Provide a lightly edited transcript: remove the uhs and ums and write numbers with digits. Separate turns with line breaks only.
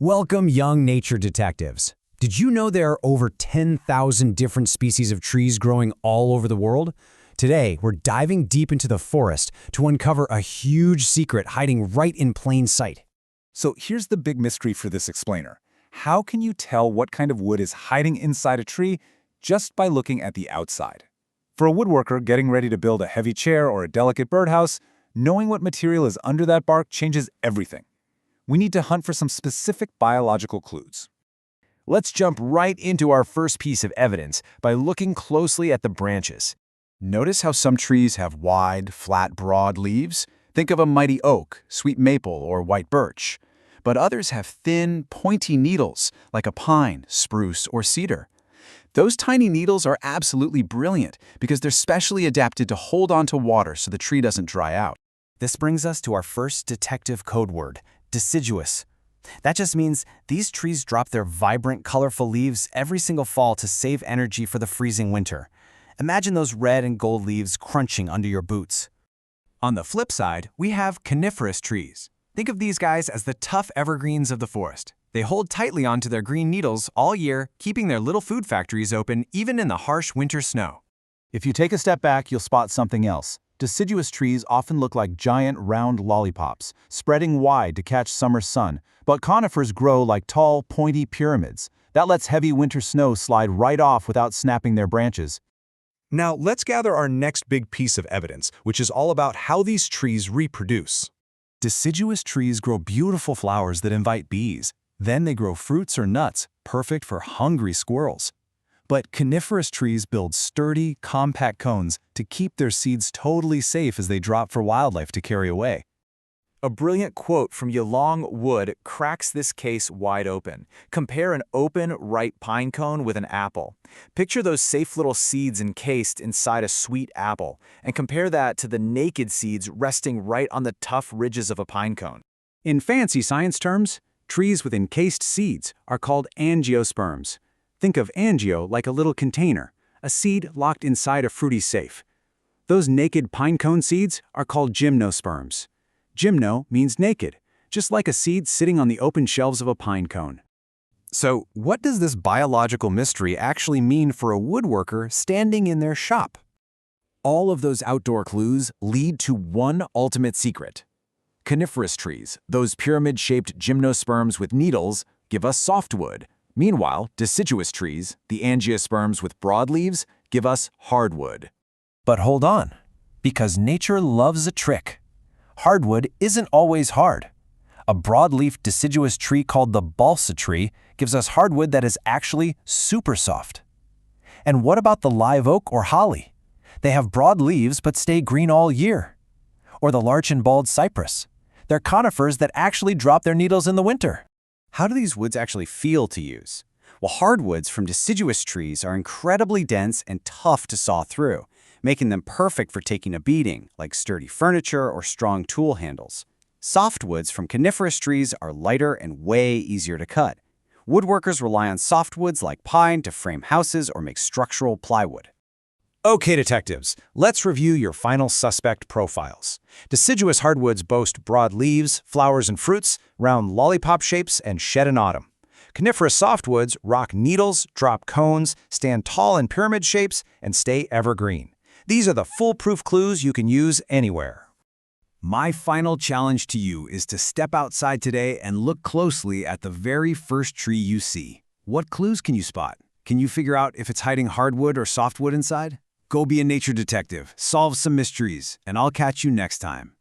Welcome, young nature detectives. Did you know there are over 10,000 different species of trees growing all over the world? Today, we're diving deep into the forest to uncover a huge secret hiding right in plain sight.
So here's the big mystery for this explainer. How can you tell what kind of wood is hiding inside a tree just by looking at the outside? For a woodworker getting ready to build a heavy chair or a delicate birdhouse, knowing what material is under that bark changes everything. We need to hunt for some specific biological clues.
Let's jump right into our first piece of evidence by looking closely at the branches. Notice how some trees have wide, flat, broad leaves? Think of a mighty oak, sweet maple, or white birch. But others have thin, pointy needles, like a pine, spruce, or cedar. Those tiny needles are absolutely brilliant because they're specially adapted to hold on to water so the tree doesn't dry out.
This brings us to our first detective code word, deciduous. That just means these trees drop their vibrant, colorful leaves every single fall to save energy for the freezing winter. Imagine those red and gold leaves crunching under your boots.
On the flip side, we have coniferous trees. Think of these guys as the tough evergreens of the forest. They hold tightly onto their green needles all year, keeping their little food factories open even in the harsh winter snow.
If you take a step back, you'll spot something else. Deciduous trees often look like giant, round lollipops, spreading wide to catch summer sun, but conifers grow like tall, pointy pyramids. That lets heavy winter snow slide right off without snapping their branches.
Now, let's gather our next big piece of evidence, which is all about how these trees reproduce.
Deciduous trees grow beautiful flowers that invite bees. Then they grow fruits or nuts, perfect for hungry squirrels. But coniferous trees build sturdy, compact cones to keep their seeds totally safe as they drop for wildlife to carry away.
A brilliant quote from Yalong Wood cracks this case wide open. Compare an open, ripe pine cone with an apple. Picture those safe little seeds encased inside a sweet apple, and compare that to the naked seeds resting right on the tough ridges of a pine cone.
In fancy science terms, trees with encased seeds are called angiosperms. Think of angio like a little container, a seed locked inside a fruity safe. Those naked pine cone seeds are called gymnosperms. Gymno means naked, just like a seed sitting on the open shelves of a pine cone.
So, what does this biological mystery actually mean for a woodworker standing in their shop?
All of those outdoor clues lead to one ultimate secret. Coniferous trees, those pyramid-shaped gymnosperms with needles, give us softwood. Meanwhile, deciduous trees, the angiosperms with broad leaves, give us hardwood.
But hold on, because nature loves a trick. Hardwood isn't always hard. A broadleaf deciduous tree called the balsa tree gives us hardwood that is actually super soft. And what about the live oak or holly? They have broad leaves but stay green all year. Or the larch and bald cypress. They're conifers that actually drop their needles in the winter.
How do these woods actually feel to use? Well, hardwoods from deciduous trees are incredibly dense and tough to saw through, making them perfect for taking a beating, like sturdy furniture or strong tool handles. Softwoods from coniferous trees are lighter and way easier to cut. Woodworkers rely on softwoods like pine to frame houses or make structural plywood.
Okay, detectives, let's review your final suspect profiles. Deciduous hardwoods boast broad leaves, flowers and fruits, round lollipop shapes, and shed in autumn. Coniferous softwoods rock needles, drop cones, stand tall in pyramid shapes, and stay evergreen. These are the foolproof clues you can use anywhere.
My final challenge to you is to step outside today and look closely at the very first tree you see. What clues can you spot? Can you figure out if it's hiding hardwood or softwood inside? Go be a nature detective, solve some mysteries, and I'll catch you next time.